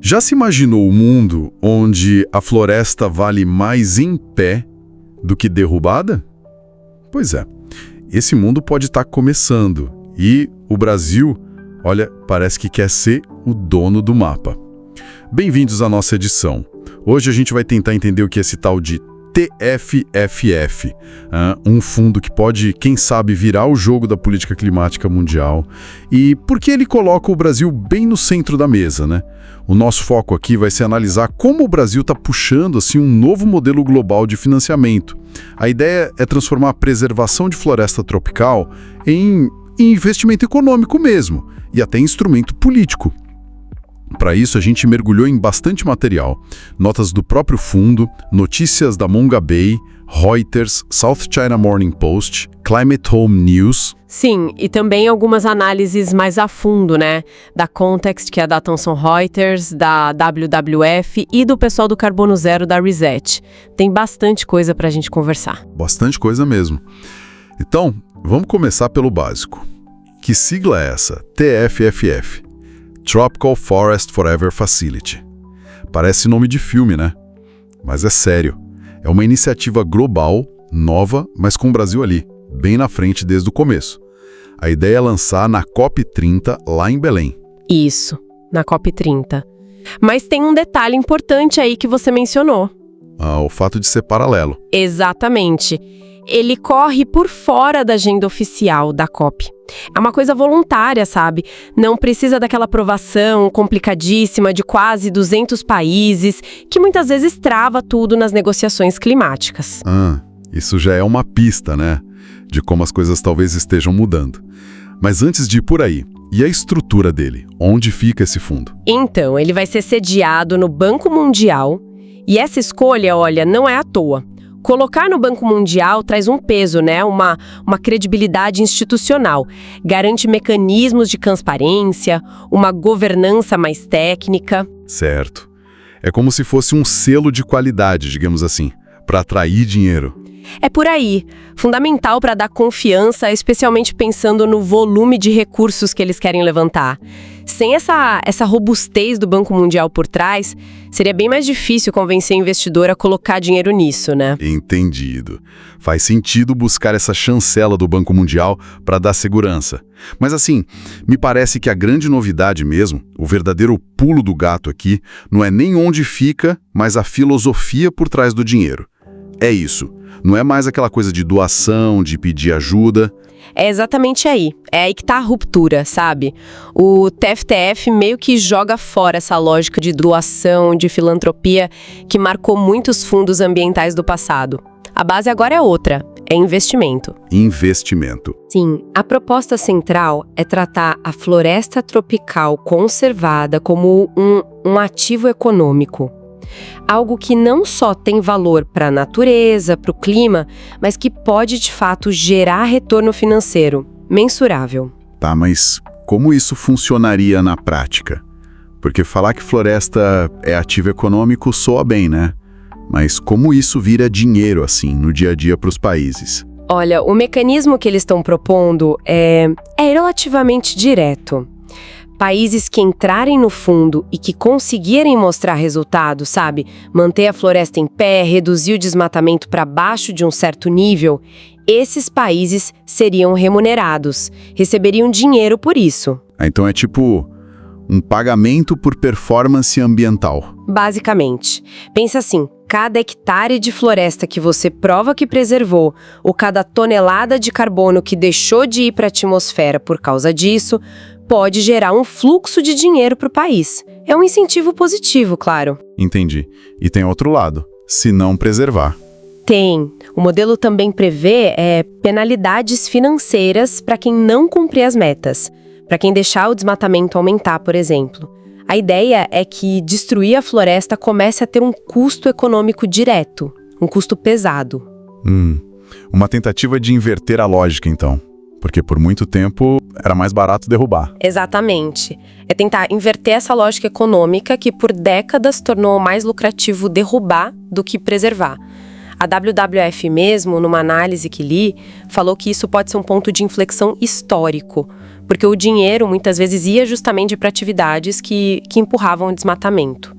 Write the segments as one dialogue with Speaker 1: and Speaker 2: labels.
Speaker 1: Já se imaginou o mundo onde a floresta vale mais em pé do que derrubada? Pois é, esse mundo pode estar começando e o Brasil, olha, parece que quer ser o dono do mapa. Bem-vindos à nossa edição. Hoje a gente vai tentar entender o que é esse tal de TFFF, um fundo que pode, quem sabe, virar o jogo da política climática mundial e por que ele coloca o Brasil bem no centro da mesa, né? O nosso foco aqui vai ser analisar como o Brasil está puxando assim, um novo modelo global de financiamento. A ideia é transformar a preservação de floresta tropical em investimento econômico mesmo e até instrumento político. Para isso, a gente mergulhou em bastante material. Notas do próprio fundo, notícias da Mongabay, Reuters, South China Morning Post, Climate Home News.
Speaker 2: Sim, e também algumas análises mais a fundo, né? Da Context, que é da Thomson Reuters, da WWF e do pessoal do Carbono Zero da Reset. Tem bastante coisa para a gente conversar.
Speaker 1: Bastante coisa mesmo. Então, vamos começar pelo básico. Que sigla é essa? TFFF. Tropical Forest Forever Facility. Parece nome de filme, né? Mas é sério. É uma iniciativa global, nova, mas com o Brasil ali, bem na frente desde o começo. A ideia é lançar na COP30, lá em Belém.
Speaker 2: Isso, na COP30. Mas tem um detalhe importante aí que você mencionou.
Speaker 1: O fato de ser paralelo.
Speaker 2: Exatamente. Ele corre por fora da agenda oficial da COP. É uma coisa voluntária, sabe? Não precisa daquela aprovação complicadíssima de quase 200 países, que muitas vezes trava tudo nas negociações climáticas.
Speaker 1: Isso já é uma pista, né? De como as coisas talvez estejam mudando. Mas antes de ir por aí, e a estrutura dele? Onde fica esse fundo?
Speaker 2: Então, ele vai ser sediado no Banco Mundial, e essa escolha, olha, não é à toa. Colocar no Banco Mundial traz um peso, né? Uma credibilidade institucional. Garante mecanismos de transparência, uma governança mais técnica.
Speaker 1: Certo. É como se fosse um selo de qualidade, digamos assim, para atrair dinheiro.
Speaker 2: É por aí. Fundamental para dar confiança, especialmente pensando no volume de recursos que eles querem levantar. Sem essa robustez do Banco Mundial por trás, seria bem mais difícil convencer o investidor a colocar dinheiro nisso, né?
Speaker 1: Entendido. Faz sentido buscar essa chancela do Banco Mundial para dar segurança. Mas assim, me parece que a grande novidade mesmo, o verdadeiro pulo do gato aqui, não é nem onde fica, mas a filosofia por trás do dinheiro. É isso. Não é mais aquela coisa de doação, de pedir ajuda.
Speaker 2: É exatamente aí. É aí que tá a ruptura, sabe? O TFTF meio que joga fora essa lógica de doação, de filantropia, que marcou muitos fundos ambientais do passado. A base agora é outra, é investimento.
Speaker 1: Investimento.
Speaker 2: Sim, a proposta central é tratar a floresta tropical conservada como um ativo econômico. Algo que não só tem valor para a natureza, para o clima, mas que pode, de fato, gerar retorno financeiro, mensurável.
Speaker 1: Tá, mas como isso funcionaria na prática? Porque falar que floresta é ativo econômico soa bem, né? Mas como isso vira dinheiro, assim, no dia a dia para os países?
Speaker 2: Olha, o mecanismo que eles estão propondo é relativamente direto. Países que entrarem no fundo e que conseguirem mostrar resultado, sabe? Manter a floresta em pé, reduzir o desmatamento para baixo de um certo nível, esses países seriam remunerados, receberiam dinheiro por isso.
Speaker 1: Então é tipo um pagamento por performance ambiental.
Speaker 2: Basicamente. Pensa assim, cada hectare de floresta que você prova que preservou, ou cada tonelada de carbono que deixou de ir para a atmosfera por causa disso, pode gerar um fluxo de dinheiro para o país. É um incentivo positivo, claro.
Speaker 1: Entendi. E tem outro lado, se não preservar.
Speaker 2: Tem. O modelo também prevê penalidades financeiras para quem não cumprir as metas, para quem deixar o desmatamento aumentar, por exemplo. A ideia é que destruir a floresta comece a ter um custo econômico direto, um custo pesado.
Speaker 1: Uma tentativa de inverter a lógica, então. Porque por muito tempo era mais barato derrubar.
Speaker 2: Exatamente. É tentar inverter essa lógica econômica que por décadas tornou mais lucrativo derrubar do que preservar. A WWF mesmo, numa análise que li, falou que isso pode ser um ponto de inflexão histórico, porque o dinheiro muitas vezes ia justamente para atividades que empurravam o desmatamento.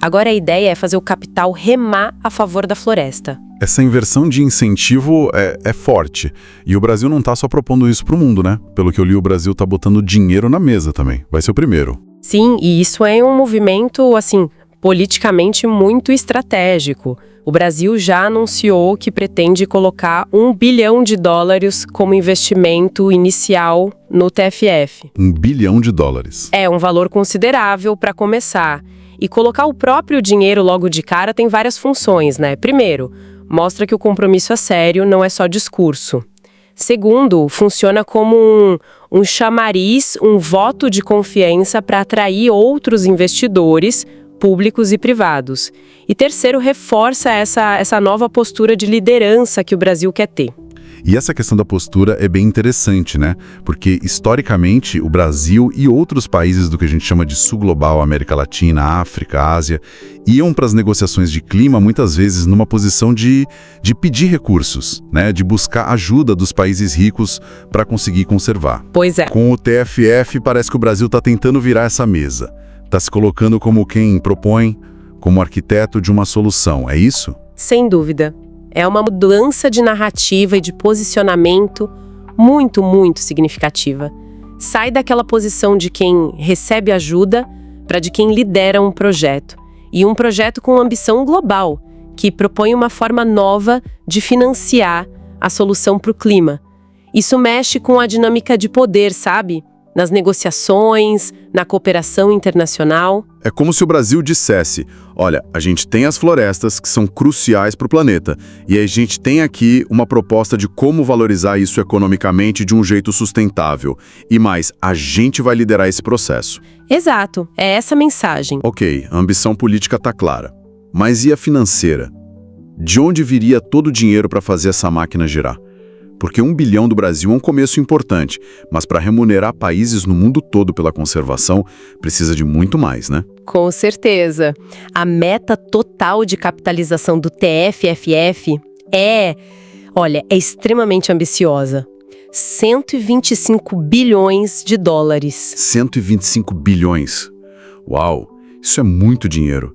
Speaker 2: Agora a ideia é fazer o capital remar a favor da floresta.
Speaker 1: Essa inversão de incentivo é forte. E o Brasil não está só propondo isso para o mundo, né? Pelo que eu li, o Brasil está botando dinheiro na mesa também. Vai ser o primeiro.
Speaker 2: Sim, e isso é um movimento, assim, politicamente muito estratégico. O Brasil já anunciou que pretende colocar US$ 1 bilhão como investimento inicial no TFF.
Speaker 1: US$ 1 bilhão?
Speaker 2: É um valor considerável para começar. E colocar o próprio dinheiro logo de cara tem várias funções, né? Primeiro, mostra que o compromisso é sério, não é só discurso. Segundo, funciona como um chamariz, um voto de confiança para atrair outros investidores, públicos e privados. E terceiro, reforça essa nova postura de liderança que o Brasil quer ter.
Speaker 1: E essa questão da postura é bem interessante, né? Porque, historicamente, o Brasil e outros países do que a gente chama de sul global, América Latina, África, Ásia, iam para as negociações de clima, muitas vezes, numa posição de pedir recursos, né? De buscar ajuda dos países ricos para conseguir conservar.
Speaker 2: Pois é.
Speaker 1: Com o TFF, parece que o Brasil está tentando virar essa mesa. Está se colocando como quem propõe, como arquiteto de uma solução, é isso?
Speaker 2: Sem dúvida. É uma mudança de narrativa e de posicionamento muito, muito significativa. Sai daquela posição de quem recebe ajuda para de quem lidera um projeto. E um projeto com ambição global, que propõe uma forma nova de financiar a solução para o clima. Isso mexe com a dinâmica de poder, sabe? Nas negociações, na cooperação internacional.
Speaker 1: É como se o Brasil dissesse, olha, a gente tem as florestas que são cruciais para o planeta, e a gente tem aqui uma proposta de como valorizar isso economicamente de um jeito sustentável. E mais, a gente vai liderar esse processo.
Speaker 2: Exato, é essa a mensagem.
Speaker 1: Ok, a ambição política está clara. Mas e a financeira? De onde viria todo o dinheiro para fazer essa máquina girar? Porque 1 bilhão do Brasil é um começo importante, mas para remunerar países no mundo todo pela conservação, precisa de muito mais, né?
Speaker 2: Com certeza. A meta total de capitalização do TFFF é extremamente ambiciosa. 125 bilhões de dólares.
Speaker 1: 125 bilhões. Uau, isso é muito dinheiro.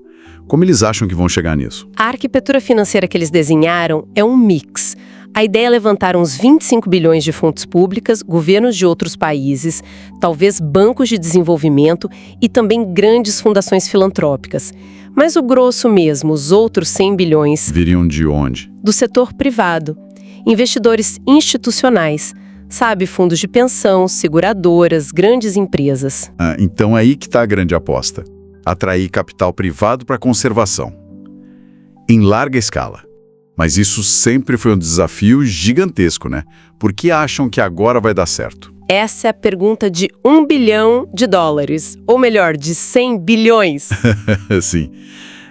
Speaker 1: Como eles acham que vão chegar nisso?
Speaker 2: A arquitetura financeira que eles desenharam é um mix. A ideia é levantar uns 25 bilhões de fontes públicas, governos de outros países, talvez bancos de desenvolvimento e também grandes fundações filantrópicas. Mas o grosso mesmo, os outros 100 bilhões...
Speaker 1: Viriam de onde?
Speaker 2: Do setor privado. Investidores institucionais. Sabe, fundos de pensão, seguradoras, grandes empresas.
Speaker 1: Então é aí que está a grande aposta. Atrair capital privado para conservação. Em larga escala. Mas isso sempre foi um desafio gigantesco, né? Por que acham que agora vai dar certo?
Speaker 2: Essa é a pergunta de 1 bilhão de dólares. Ou melhor, de 100 bilhões.
Speaker 1: Sim,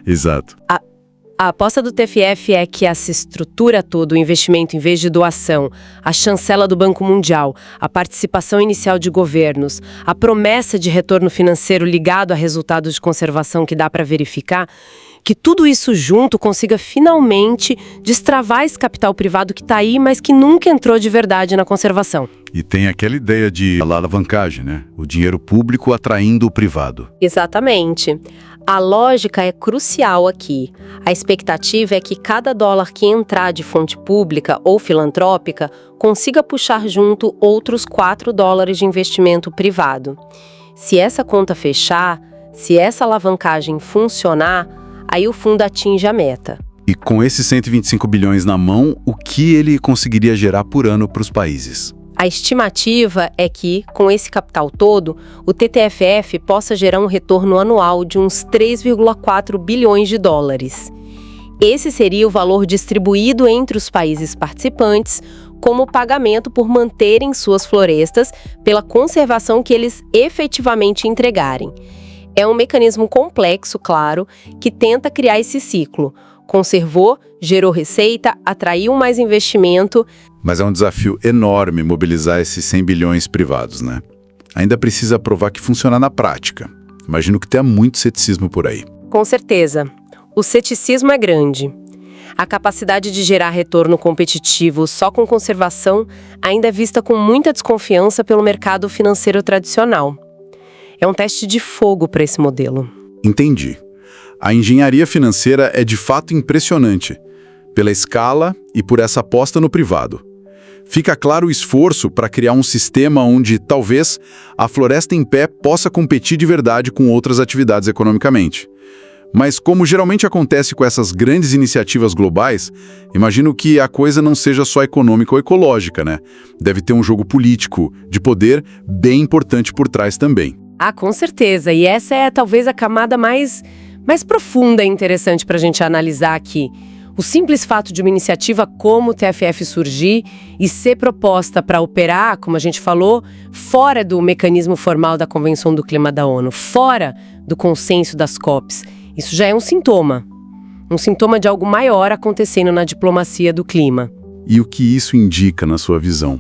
Speaker 1: exato.
Speaker 2: A aposta do TFF é que essa estrutura toda, o investimento em vez de doação, a chancela do Banco Mundial, a participação inicial de governos, a promessa de retorno financeiro ligado a resultados de conservação que dá para verificar, que tudo isso junto consiga finalmente destravar esse capital privado que está aí, mas que nunca entrou de verdade na conservação.
Speaker 1: E tem aquela ideia de alavancagem, né? O dinheiro público atraindo o privado.
Speaker 2: Exatamente. A lógica é crucial aqui. A expectativa é que cada dólar que entrar de fonte pública ou filantrópica consiga puxar junto outros 4 dólares de investimento privado. Se essa conta fechar, se essa alavancagem funcionar, aí o fundo atinge a meta.
Speaker 1: E com esses 125 bilhões na mão, o que ele conseguiria gerar por ano para os países?
Speaker 2: A estimativa é que, com esse capital todo, o TTFF possa gerar um retorno anual de uns 3,4 bilhões de dólares. Esse seria o valor distribuído entre os países participantes como pagamento por manterem suas florestas pela conservação que eles efetivamente entregarem. É um mecanismo complexo, claro, que tenta criar esse ciclo. Conservou, gerou receita, atraiu mais investimento.
Speaker 1: Mas é um desafio enorme mobilizar esses 100 bilhões privados, né? Ainda precisa provar que funciona na prática. Imagino que tenha muito ceticismo por aí.
Speaker 2: Com certeza. O ceticismo é grande. A capacidade de gerar retorno competitivo só com conservação ainda é vista com muita desconfiança pelo mercado financeiro tradicional. É um teste de fogo para esse modelo.
Speaker 1: Entendi. A engenharia financeira é de fato impressionante, pela escala e por essa aposta no privado. Fica claro o esforço para criar um sistema onde, talvez, a floresta em pé possa competir de verdade com outras atividades economicamente. Mas como geralmente acontece com essas grandes iniciativas globais, imagino que a coisa não seja só econômica ou ecológica, né? Deve ter um jogo político, de poder, bem importante por trás também.
Speaker 2: Ah, com certeza. E essa é talvez a camada mais profunda e interessante para a gente analisar aqui. O simples fato de uma iniciativa como o TFF surgir e ser proposta para operar, como a gente falou, fora do mecanismo formal da Convenção do Clima da ONU, fora do consenso das COPs, isso já é um sintoma de algo maior acontecendo na diplomacia do clima.
Speaker 1: E o que isso indica na sua visão?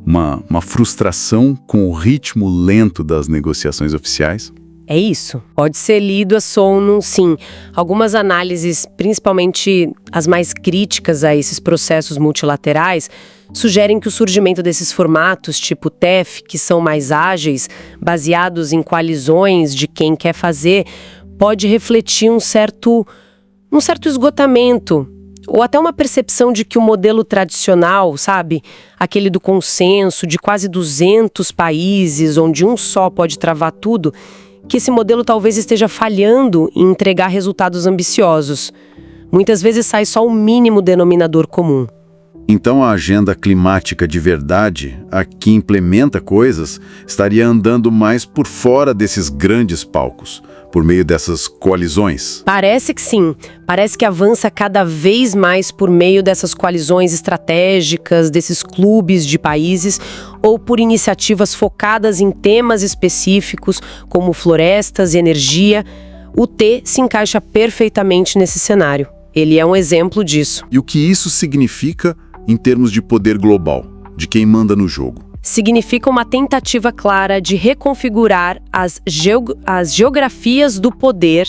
Speaker 1: Uma frustração com o ritmo lento das negociações oficiais?
Speaker 2: É isso. Pode ser lido a sono, sim. Algumas análises, principalmente as mais críticas a esses processos multilaterais, sugerem que o surgimento desses formatos, tipo TEF, que são mais ágeis, baseados em coalizões de quem quer fazer, pode refletir um certo esgotamento, ou até uma percepção de que o modelo tradicional, sabe, aquele do consenso de quase 200 países, onde um só pode travar tudo, que esse modelo talvez esteja falhando em entregar resultados ambiciosos. Muitas vezes sai só o mínimo denominador comum.
Speaker 1: Então a agenda climática de verdade, a que implementa coisas, estaria andando mais por fora desses grandes palcos, por meio dessas coalizões?
Speaker 2: Parece que sim. Parece que avança cada vez mais por meio dessas coalizões estratégicas, desses clubes de países, ou por iniciativas focadas em temas específicos, como florestas e energia. O T se encaixa perfeitamente nesse cenário. Ele é um exemplo disso.
Speaker 1: E o que isso significa em termos de poder global, de quem manda no jogo?
Speaker 2: Significa uma tentativa clara de reconfigurar as geografias do poder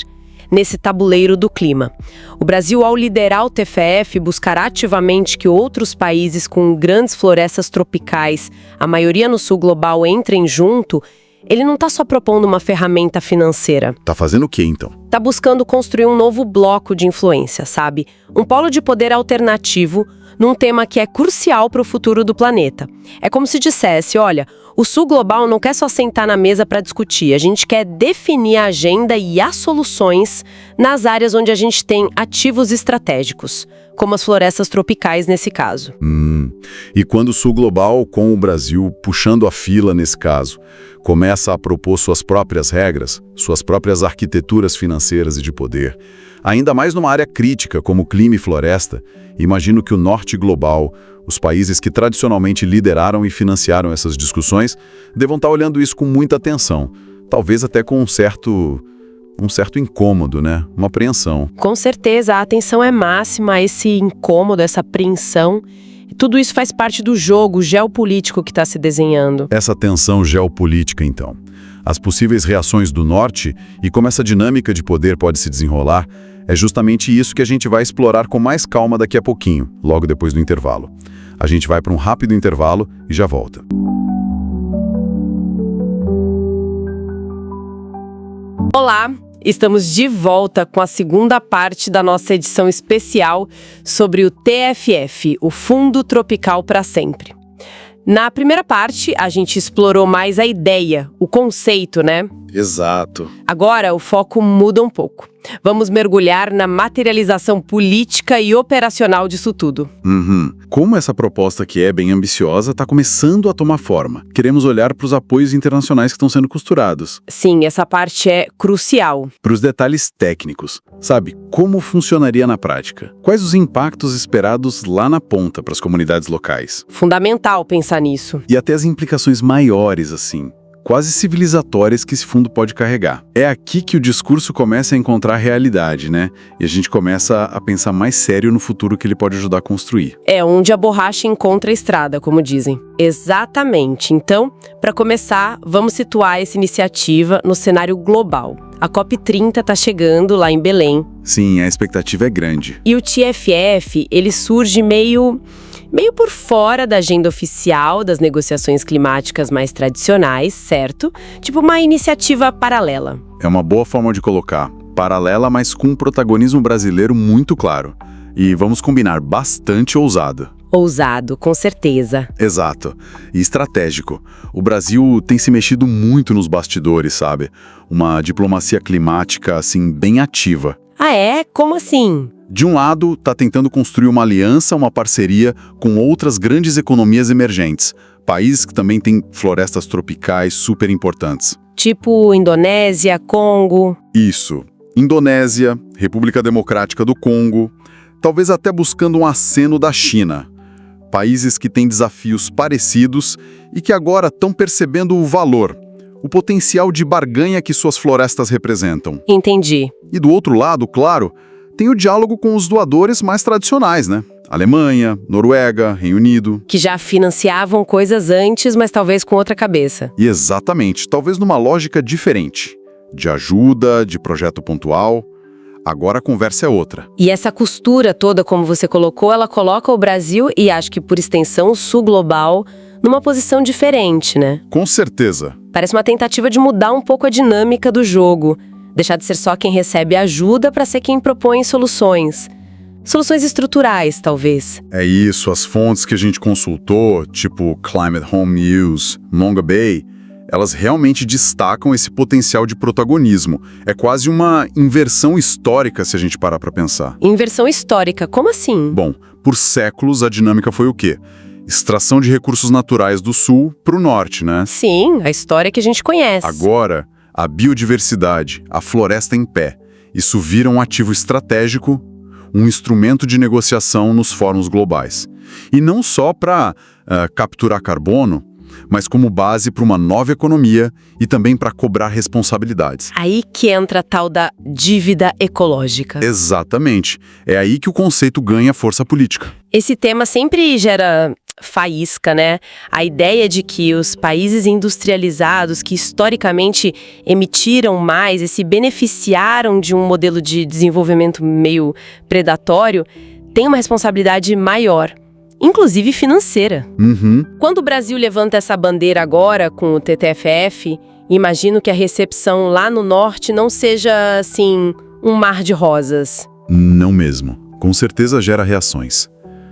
Speaker 2: nesse tabuleiro do clima. O Brasil, ao liderar o TFF, buscará ativamente que outros países com grandes florestas tropicais, a maioria no sul global, entrem junto. Ele não está só propondo uma ferramenta financeira.
Speaker 1: Tá fazendo o quê, então?
Speaker 2: Tá buscando construir um novo bloco de influência, sabe? Um polo de poder alternativo num tema que é crucial para o futuro do planeta. É como se dissesse, olha, o Sul Global não quer só sentar na mesa para discutir, a gente quer definir a agenda e as soluções nas áreas onde a gente tem ativos estratégicos, como as florestas tropicais nesse caso.
Speaker 1: E quando o Sul Global, com o Brasil puxando a fila nesse caso, começa a propor suas próprias regras, suas próprias arquiteturas financeiras e de poder, ainda mais numa área crítica como clima e floresta, imagino que o Norte Global, os países que tradicionalmente lideraram e financiaram essas discussões, devam estar olhando isso com muita atenção, talvez até com um certo incômodo, né? Uma apreensão.
Speaker 2: Com certeza, a atenção é máxima a esse incômodo, essa apreensão. Tudo isso faz parte do jogo geopolítico que está se desenhando.
Speaker 1: Essa tensão geopolítica, então. As possíveis reações do Norte e como essa dinâmica de poder pode se desenrolar, é justamente isso que a gente vai explorar com mais calma daqui a pouquinho, logo depois do intervalo. A gente vai para um rápido intervalo e já volta.
Speaker 2: Olá, estamos de volta com a segunda parte da nossa edição especial sobre o TFF, o Fundo Tropical para Sempre. Na primeira parte, a gente explorou mais a ideia, o conceito, né?
Speaker 1: Exato.
Speaker 2: Agora, o foco muda um pouco. Vamos mergulhar na materialização política e operacional disso tudo.
Speaker 1: Como essa proposta, que é bem ambiciosa, está começando a tomar forma? Queremos olhar para os apoios internacionais que estão sendo costurados.
Speaker 2: Sim, essa parte é crucial.
Speaker 1: Para os detalhes técnicos. Sabe, como funcionaria na prática? Quais os impactos esperados lá na ponta para as comunidades locais?
Speaker 2: Fundamental pensar nisso.
Speaker 1: E até as implicações maiores, assim, quase civilizatórias que esse fundo pode carregar. É aqui que o discurso começa a encontrar realidade, né? E a gente começa a pensar mais sério no futuro que ele pode ajudar a construir.
Speaker 2: É onde a borracha encontra a estrada, como dizem. Exatamente. Então, para começar, vamos situar essa iniciativa no cenário global. A COP30 tá chegando lá em Belém.
Speaker 1: Sim, a expectativa é grande.
Speaker 2: E o TFF, ele surge meio por fora da agenda oficial das negociações climáticas mais tradicionais, certo? Tipo uma iniciativa paralela.
Speaker 1: É uma boa forma de colocar. Paralela, mas com um protagonismo brasileiro muito claro. E vamos combinar, bastante ousado.
Speaker 2: Ousado, com certeza.
Speaker 1: Exato. E estratégico. O Brasil tem se mexido muito nos bastidores, sabe? Uma diplomacia climática, assim, bem ativa.
Speaker 2: Ah, é? Como assim?
Speaker 1: De um lado, está tentando construir uma aliança, uma parceria com outras grandes economias emergentes, países que também têm florestas tropicais super importantes.
Speaker 2: Tipo Indonésia, Congo.
Speaker 1: Isso. Indonésia, República Democrática do Congo, talvez até buscando um aceno da China. Países que têm desafios parecidos e que agora estão percebendo o valor, o potencial de barganha que suas florestas representam.
Speaker 2: Entendi.
Speaker 1: E do outro lado, claro, tem o diálogo com os doadores mais tradicionais, né? Alemanha, Noruega, Reino Unido.
Speaker 2: Que já financiavam coisas antes, mas talvez com outra cabeça.
Speaker 1: E exatamente, talvez numa lógica diferente. De ajuda, de projeto pontual. Agora a conversa é outra.
Speaker 2: E essa costura toda, como você colocou, ela coloca o Brasil e acho que por extensão o Sul global numa posição diferente, né?
Speaker 1: Com certeza.
Speaker 2: Parece uma tentativa de mudar um pouco a dinâmica do jogo. Deixar de ser só quem recebe ajuda para ser quem propõe soluções. Soluções estruturais, talvez.
Speaker 1: É isso, as fontes que a gente consultou, tipo Climate Home News, Longa Bay, elas realmente destacam esse potencial de protagonismo. É quase uma inversão histórica, se a gente parar para pensar.
Speaker 2: Inversão histórica, como assim?
Speaker 1: Bom, por séculos a dinâmica foi o quê? Extração de recursos naturais do sul para o norte, né?
Speaker 2: Sim, a história que a gente conhece.
Speaker 1: Agora, a biodiversidade, a floresta em pé, isso vira um ativo estratégico, um instrumento de negociação nos fóruns globais. E não só para capturar carbono, mas como base para uma nova economia e também para cobrar responsabilidades.
Speaker 2: Aí que entra a tal da dívida ecológica.
Speaker 1: Exatamente. É aí que o conceito ganha força política.
Speaker 2: Esse tema sempre gera faísca, né? A ideia de que os países industrializados que historicamente emitiram mais e se beneficiaram de um modelo de desenvolvimento meio predatório têm uma responsabilidade maior. Inclusive financeira.
Speaker 1: Uhum.
Speaker 2: Quando o Brasil levanta essa bandeira agora com o TTFF, imagino que a recepção lá no norte não seja, assim, um mar de rosas.
Speaker 1: Não mesmo. Com certeza gera reações.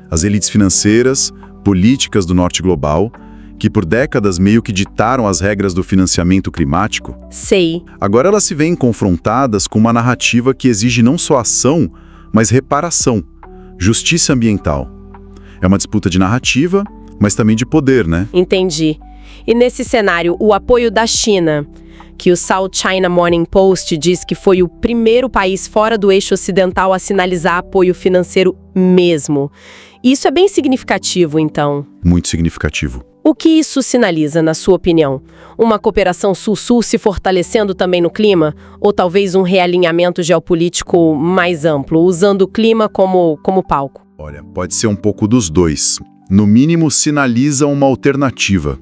Speaker 1: As elites financeiras, políticas do norte global, que por décadas meio que ditaram as regras do financiamento climático,
Speaker 2: Sei.
Speaker 1: agora elas se veem confrontadas com uma narrativa que exige não só ação, mas reparação, justiça ambiental. É uma disputa de narrativa, mas também de poder, né?
Speaker 2: Entendi. E nesse cenário, o apoio da China, que o South China Morning Post diz que foi o primeiro país fora do eixo ocidental a sinalizar apoio financeiro mesmo. Isso é bem significativo, então.
Speaker 1: Muito significativo.
Speaker 2: O que isso sinaliza, na sua opinião? Uma cooperação sul-sul se fortalecendo também no clima? Ou talvez um realinhamento geopolítico mais amplo, usando o clima como palco?
Speaker 1: Olha, pode ser um pouco dos dois. No mínimo, sinaliza uma alternativa.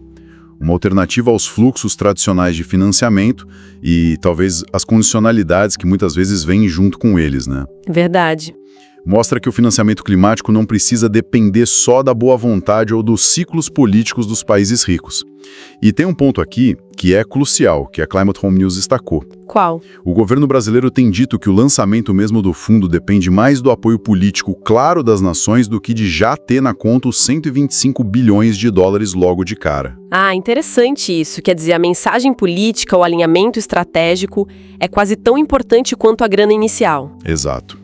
Speaker 1: Uma alternativa aos fluxos tradicionais de financiamento e talvez as condicionalidades que muitas vezes vêm junto com eles, né?
Speaker 2: Verdade.
Speaker 1: Mostra que o financiamento climático não precisa depender só da boa vontade ou dos ciclos políticos dos países ricos. E tem um ponto aqui que é crucial, que a Climate Home News destacou.
Speaker 2: Qual?
Speaker 1: O governo brasileiro tem dito que o lançamento mesmo do fundo depende mais do apoio político claro das nações do que de já ter na conta os 125 bilhões de dólares logo de cara.
Speaker 2: Ah, interessante isso. Quer dizer, a mensagem política, o alinhamento estratégico é quase tão importante quanto a grana inicial.
Speaker 1: Exato.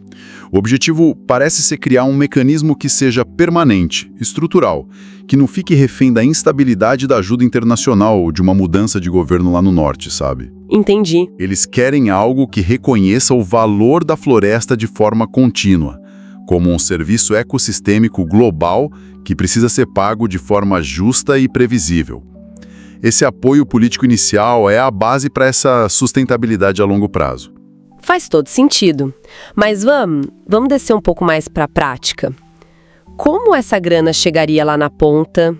Speaker 1: O objetivo parece ser criar um mecanismo que seja permanente, estrutural, que não fique refém da instabilidade da ajuda internacional ou de uma mudança de governo lá no norte, sabe?
Speaker 2: Entendi.
Speaker 1: Eles querem algo que reconheça o valor da floresta de forma contínua, como um serviço ecossistêmico global que precisa ser pago de forma justa e previsível. Esse apoio político inicial é a base para essa sustentabilidade a longo prazo.
Speaker 2: Faz todo sentido. Mas vamos descer um pouco mais para a prática. Como essa grana chegaria lá na ponta?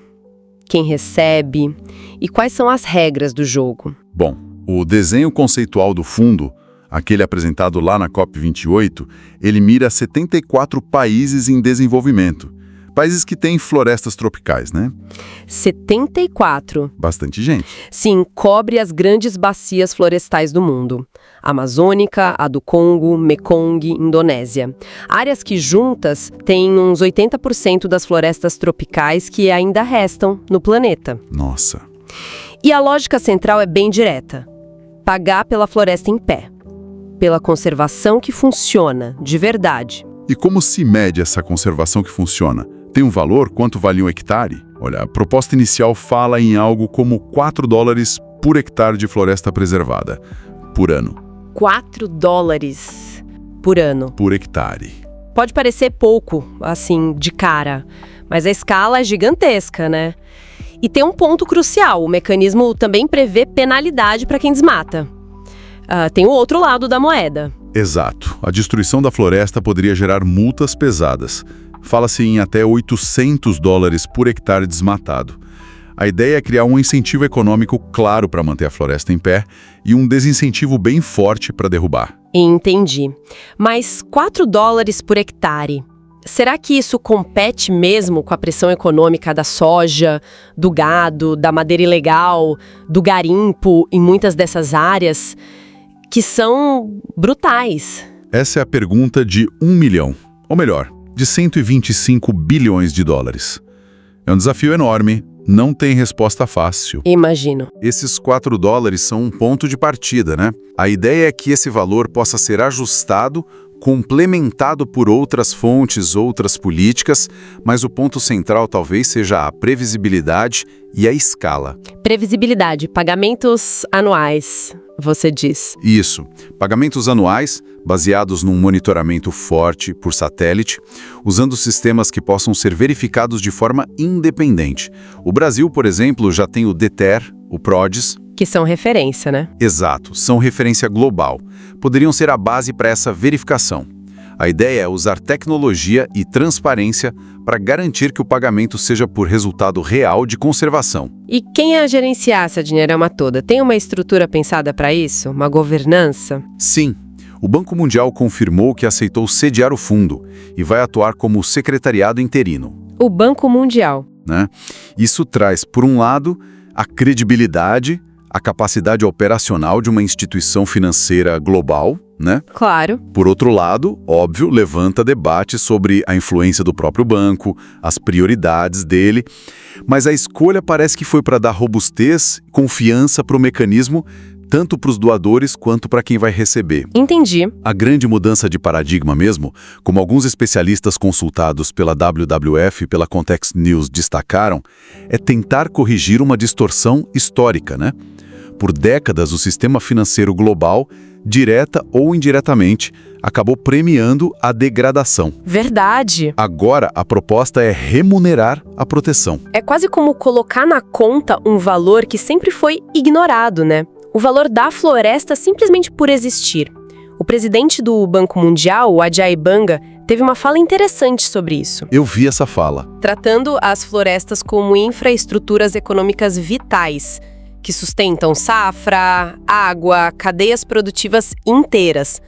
Speaker 2: Quem recebe? E quais são as regras do jogo?
Speaker 1: Bom, o desenho conceitual do fundo aquele apresentado lá na COP28, ele mira 74 países em desenvolvimento. Países que têm florestas tropicais, né?
Speaker 2: 74.
Speaker 1: Bastante gente.
Speaker 2: Sim, cobre as grandes bacias florestais do mundo. Amazônica, a do Congo, Mekong, Indonésia. Áreas que juntas têm uns 80% das florestas tropicais que ainda restam no planeta.
Speaker 1: Nossa.
Speaker 2: E a lógica central é bem direta. Pagar pela floresta em pé. Pela conservação que funciona, de verdade.
Speaker 1: E como se mede essa conservação que funciona? Tem um valor? Quanto vale um hectare? Olha, a proposta inicial fala em algo como $4 por hectare de floresta preservada, por ano.
Speaker 2: $4 por ano.
Speaker 1: Por hectare.
Speaker 2: Pode parecer pouco, assim, de cara, mas a escala é gigantesca, né? E tem um ponto crucial, o mecanismo também prevê penalidade para quem desmata. Tem o outro lado da moeda.
Speaker 1: Exato. A destruição da floresta poderia gerar multas pesadas. Fala-se em até $800 por hectare desmatado. A ideia é criar um incentivo econômico claro para manter a floresta em pé e um desincentivo bem forte para derrubar.
Speaker 2: Entendi. Mas $4 por hectare, será que isso compete mesmo com a pressão econômica da soja, do gado, da madeira ilegal, do garimpo em muitas dessas áreas, que são brutais?
Speaker 1: Essa é a pergunta de 1 milhão, ou melhor, de 125 bilhões de dólares. É um desafio enorme, não tem resposta fácil.
Speaker 2: Imagino.
Speaker 1: Esses $4 são um ponto de partida, né? A ideia é que esse valor possa ser ajustado, complementado por outras fontes, outras políticas, mas o ponto central talvez seja a previsibilidade e a escala.
Speaker 2: Previsibilidade, pagamentos anuais, você diz.
Speaker 1: Isso. Pagamentos anuais, baseados num monitoramento forte por satélite, usando sistemas que possam ser verificados de forma independente. O Brasil, por exemplo, já tem o DETER, o PRODES.
Speaker 2: Que são referência, né?
Speaker 1: Exato, são referência global. Poderiam ser a base para essa verificação. A ideia é usar tecnologia e transparência para garantir que o pagamento seja por resultado real de conservação.
Speaker 2: E quem ia gerenciar essa dinheirama toda? Tem uma estrutura pensada para isso? Uma governança?
Speaker 1: Sim. O Banco Mundial confirmou que aceitou sediar o fundo e vai atuar como secretariado interino.
Speaker 2: O Banco Mundial.
Speaker 1: Né? Isso traz, por um lado, a credibilidade, a capacidade operacional de uma instituição financeira global, né?
Speaker 2: Claro.
Speaker 1: Por outro lado, óbvio, levanta debate sobre a influência do próprio banco, as prioridades dele, mas a escolha parece que foi para dar robustez, confiança para o mecanismo, tanto para os doadores quanto para quem vai receber.
Speaker 2: Entendi.
Speaker 1: A grande mudança de paradigma mesmo, como alguns especialistas consultados pela WWF e pela Context News destacaram, é tentar corrigir uma distorção histórica, né? Por décadas, o sistema financeiro global, direta ou indiretamente, acabou premiando a degradação.
Speaker 2: Verdade.
Speaker 1: Agora, a proposta é remunerar a proteção.
Speaker 2: É quase como colocar na conta um valor que sempre foi ignorado, né? O valor da floresta simplesmente por existir. O presidente do Banco Mundial, o Ajay Banga, teve uma fala interessante sobre isso.
Speaker 1: Eu vi essa fala.
Speaker 2: Tratando as florestas como infraestruturas econômicas vitais, que sustentam safra, água, cadeias produtivas inteiras.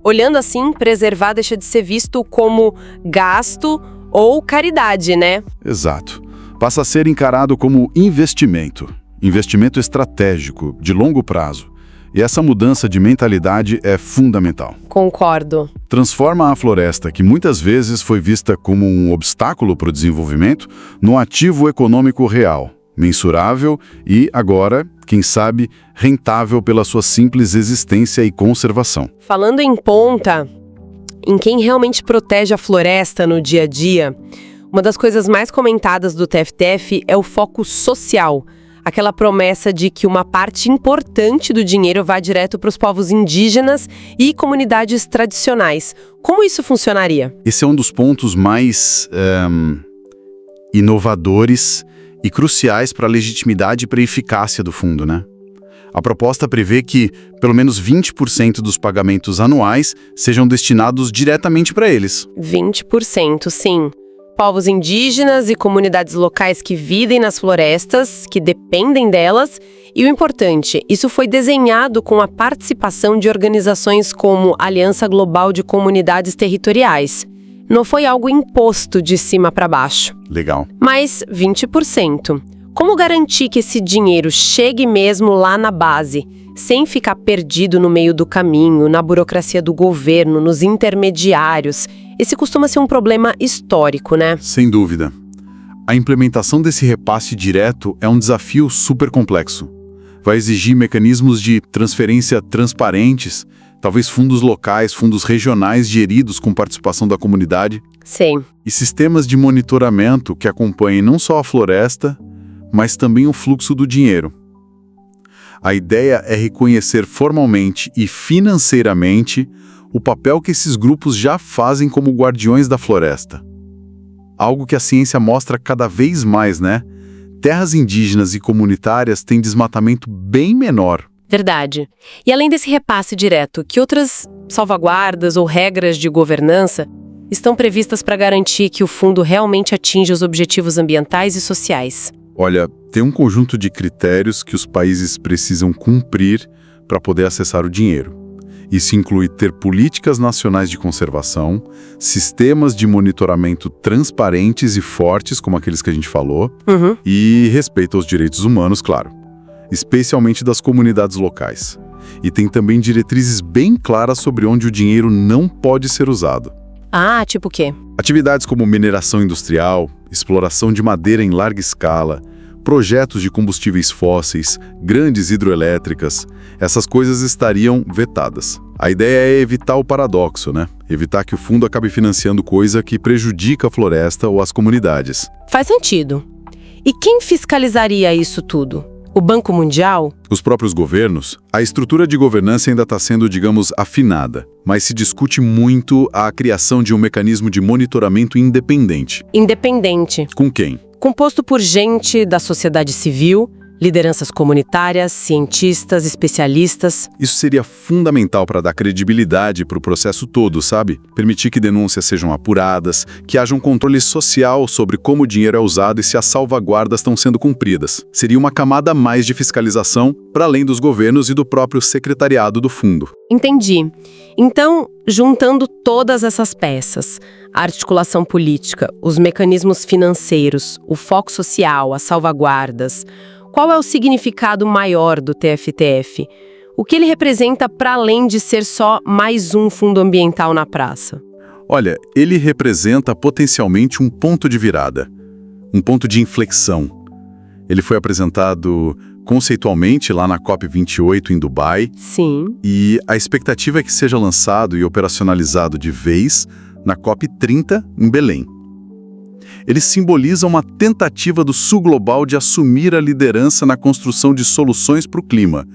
Speaker 2: Olhando assim, preservar deixa de ser visto como gasto ou caridade, né?
Speaker 1: Exato. Passa a ser encarado como investimento. Investimento estratégico, de longo prazo. E essa mudança de mentalidade é fundamental.
Speaker 2: Concordo.
Speaker 1: Transforma a floresta, que muitas vezes foi vista como um obstáculo para o desenvolvimento, num ativo econômico real, mensurável e, agora, quem sabe, rentável pela sua simples existência e conservação.
Speaker 2: Falando em ponta, em quem realmente protege a floresta no dia a dia, uma das coisas mais comentadas do TFTF é o foco social. Aquela promessa de que uma parte importante do dinheiro vá direto para os povos indígenas e comunidades tradicionais. Como isso funcionaria?
Speaker 1: Esse é um dos pontos mais inovadores e cruciais para a legitimidade e para a eficácia do fundo, né? A proposta prevê que pelo menos 20% dos pagamentos anuais sejam destinados diretamente para eles.
Speaker 2: 20%, sim. povos indígenas e comunidades locais que vivem nas florestas, que dependem delas. E o importante, isso foi desenhado com a participação de organizações como Aliança Global de Comunidades Territoriais. Não foi algo imposto de cima para baixo.
Speaker 1: Legal.
Speaker 2: Mas 20%. Como garantir que esse dinheiro chegue mesmo lá na base, sem ficar perdido no meio do caminho, na burocracia do governo, nos intermediários? Esse costuma ser um problema histórico, né?
Speaker 1: Sem dúvida. A implementação desse repasse direto é um desafio super complexo. Vai exigir mecanismos de transferência transparentes, talvez fundos locais, fundos regionais geridos com participação da comunidade.
Speaker 2: Sim.
Speaker 1: E sistemas de monitoramento que acompanhem não só a floresta, mas também o fluxo do dinheiro. A ideia é reconhecer formalmente e financeiramente o papel que esses grupos já fazem como guardiões da floresta. Algo que a ciência mostra cada vez mais, né? Terras indígenas e comunitárias têm desmatamento bem menor.
Speaker 2: Verdade. E além desse repasse direto, que outras salvaguardas ou regras de governança estão previstas para garantir que o fundo realmente atinja os objetivos ambientais e sociais?
Speaker 1: Olha, tem um conjunto de critérios que os países precisam cumprir para poder acessar o dinheiro. Isso inclui ter políticas nacionais de conservação, sistemas de monitoramento transparentes e fortes, como aqueles que a gente falou, e respeito aos direitos humanos, claro, especialmente das comunidades locais. E tem também diretrizes bem claras sobre onde o dinheiro não pode ser usado.
Speaker 2: Ah, tipo o quê?
Speaker 1: Atividades como mineração industrial, exploração de madeira em larga escala, projetos de combustíveis fósseis, grandes hidroelétricas, essas coisas estariam vetadas. A ideia é evitar o paradoxo, né? Evitar que o fundo acabe financiando coisa que prejudica a floresta ou as comunidades.
Speaker 2: Faz sentido. E quem fiscalizaria isso tudo? O Banco Mundial?
Speaker 1: Os próprios governos? A estrutura de governança ainda está sendo, digamos, afinada, mas se discute muito a criação de um mecanismo de monitoramento independente.
Speaker 2: Independente.
Speaker 1: Com quem?
Speaker 2: Composto por gente da sociedade civil, lideranças comunitárias, cientistas, especialistas.
Speaker 1: Isso seria fundamental para dar credibilidade para o processo todo, sabe? Permitir que denúncias sejam apuradas, que haja um controle social sobre como o dinheiro é usado e se as salvaguardas estão sendo cumpridas. Seria uma camada a mais de fiscalização, para além dos governos e do próprio secretariado do fundo.
Speaker 2: Entendi. Então, juntando todas essas peças, a articulação política, os mecanismos financeiros, o foco social, as salvaguardas, qual é o significado maior do TFTF? O que ele representa para além de ser só mais um fundo ambiental na praça?
Speaker 1: Olha, ele representa potencialmente um ponto de virada, um ponto de inflexão. Ele foi apresentado conceitualmente lá na COP28 em Dubai.
Speaker 2: Sim.
Speaker 1: E a expectativa é que seja lançado e operacionalizado de vez na COP30 em Belém. Ele simboliza uma tentativa do Sul Global de assumir a liderança na construção de soluções para o clima.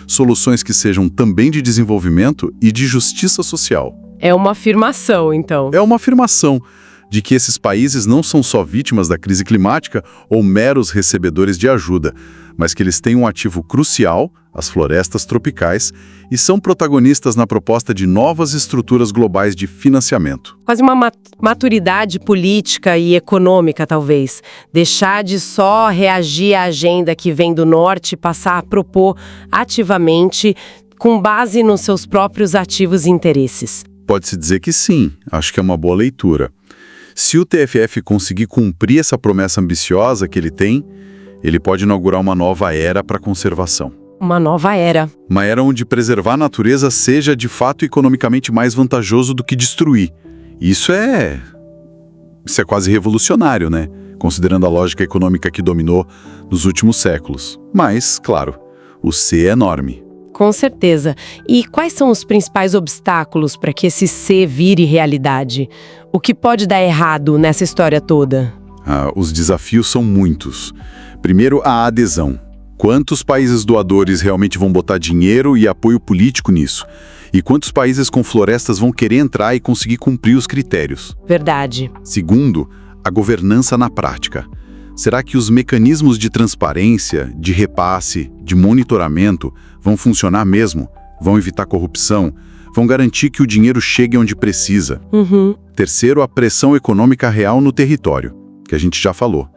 Speaker 1: Soluções que sejam também de desenvolvimento e de justiça social.
Speaker 2: É uma afirmação, então.
Speaker 1: É uma afirmação de que esses países não são só vítimas da crise climática ou meros recebedores de ajuda, mas que eles têm um ativo crucial, as florestas tropicais, e são protagonistas na proposta de novas estruturas globais de financiamento.
Speaker 2: Quase uma maturidade política e econômica, talvez. Deixar de só reagir à agenda que vem do norte e passar a propor ativamente com base nos seus próprios ativos e interesses.
Speaker 1: Pode-se dizer que sim, acho que é uma boa leitura. Se o TFF conseguir cumprir essa promessa ambiciosa que ele tem, ele pode inaugurar uma nova era para a conservação.
Speaker 2: Uma nova era.
Speaker 1: Uma era onde preservar a natureza seja, de fato, economicamente mais vantajoso do que destruir. Isso é quase revolucionário, né? Considerando a lógica econômica que dominou nos últimos séculos. Mas, claro, o C é enorme.
Speaker 2: Com certeza. E quais são os principais obstáculos para que esse C vire realidade? O que pode dar errado nessa história toda?
Speaker 1: Os desafios são muitos. Primeiro, a adesão. Quantos países doadores realmente vão botar dinheiro e apoio político nisso? E quantos países com florestas vão querer entrar e conseguir cumprir os critérios?
Speaker 2: Verdade.
Speaker 1: Segundo, a governança na prática. Será que os mecanismos de transparência, de repasse, de monitoramento vão funcionar mesmo? Vão evitar corrupção? vão garantir que o dinheiro chegue onde precisa. Terceiro, a pressão econômica real no território, que a gente já falou.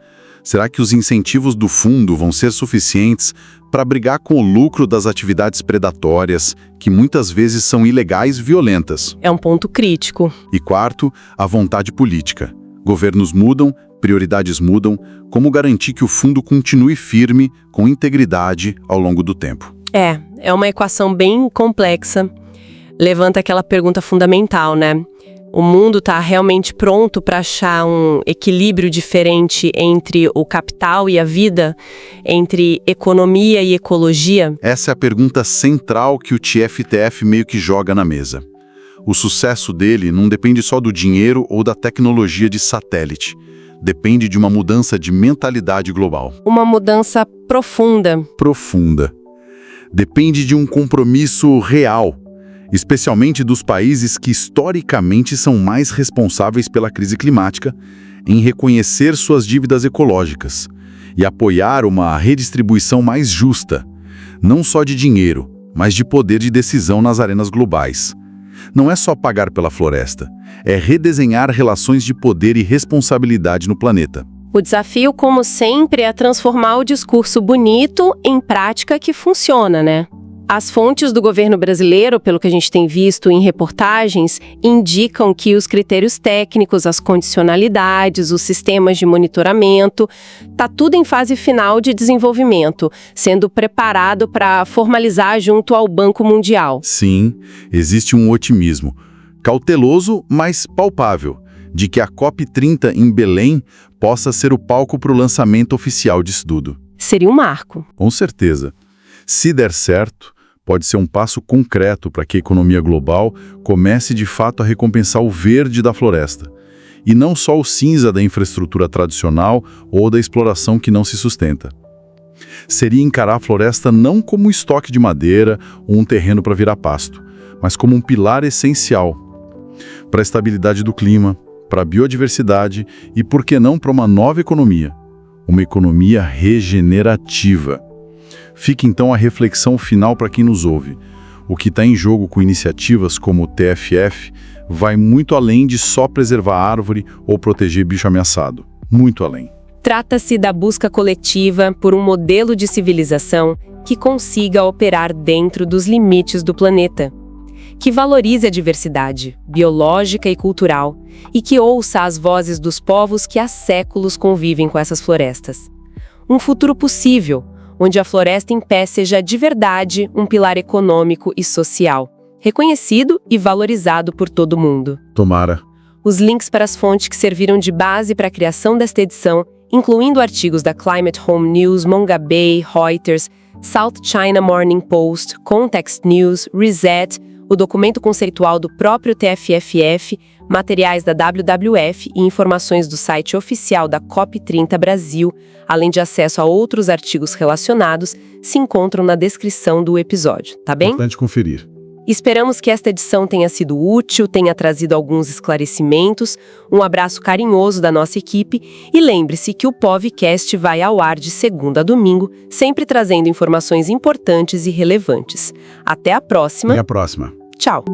Speaker 1: Será que os incentivos do fundo vão ser suficientes para brigar com o lucro das atividades predatórias, que muitas vezes são ilegais e violentas?
Speaker 2: É um ponto crítico.
Speaker 1: E quarto, a vontade política. Governos mudam, prioridades mudam. Como garantir que o fundo continue firme, com integridade, ao longo do tempo?
Speaker 2: É uma equação bem complexa. Levanta aquela pergunta fundamental, né? O mundo está realmente pronto para achar um equilíbrio diferente entre o capital e a vida, entre economia e ecologia?
Speaker 1: Essa é a pergunta central que o TFTF meio que joga na mesa. O sucesso dele não depende só do dinheiro ou da tecnologia de satélite. Depende de uma mudança de mentalidade global.
Speaker 2: Uma mudança profunda.
Speaker 1: Profunda. Depende de um compromisso real, especialmente dos países que historicamente são mais responsáveis pela crise climática, em reconhecer suas dívidas ecológicas e apoiar uma redistribuição mais justa, não só de dinheiro, mas de poder de decisão nas arenas globais. Não é só pagar pela floresta, é redesenhar relações de poder e responsabilidade no planeta.
Speaker 2: O desafio, como sempre, é transformar o discurso bonito em prática que funciona, né? As fontes do governo brasileiro, pelo que a gente tem visto em reportagens, indicam que os critérios técnicos, as condicionalidades, os sistemas de monitoramento, tá tudo em fase final de desenvolvimento, sendo preparado para formalizar junto ao Banco Mundial.
Speaker 1: Sim, existe um otimismo, cauteloso, mas palpável, de que a COP30 em Belém possa ser o palco para o lançamento oficial disso tudo.
Speaker 2: Seria um marco.
Speaker 1: Com certeza. Se der certo, pode ser um passo concreto para que a economia global comece de fato a recompensar o verde da floresta, e não só o cinza da infraestrutura tradicional ou da exploração que não se sustenta. Seria encarar a floresta não como um estoque de madeira ou um terreno para virar pasto, mas como um pilar essencial para a estabilidade do clima, para a biodiversidade e, por que não, para uma nova economia, uma economia regenerativa. Fica então a reflexão final para quem nos ouve. O que está em jogo com iniciativas como o TFF vai muito além de só preservar a árvore ou proteger bicho ameaçado. Muito além.
Speaker 2: Trata-se da busca coletiva por um modelo de civilização que consiga operar dentro dos limites do planeta, que valorize a diversidade biológica e cultural e que ouça as vozes dos povos que há séculos convivem com essas florestas. Um futuro possível, onde a floresta em pé seja de verdade um pilar econômico e social, reconhecido e valorizado por todo mundo.
Speaker 1: Tomara.
Speaker 2: Os links para as fontes que serviram de base para a criação desta edição, incluindo artigos da Climate Home News, Mongabay, Reuters, South China Morning Post, Context News, Reset, o documento conceitual do próprio TFFF, materiais da WWF e informações do site oficial da COP30 Brasil, além de acesso a outros artigos relacionados, se encontram na descrição do episódio, tá bem?
Speaker 1: Importante conferir.
Speaker 2: Esperamos que esta edição tenha sido útil, tenha trazido alguns esclarecimentos, um abraço carinhoso da nossa equipe e lembre-se que o POVcast vai ao ar de segunda a domingo, sempre trazendo informações importantes e relevantes. Até a próxima.
Speaker 1: Até a próxima.
Speaker 2: Tchau.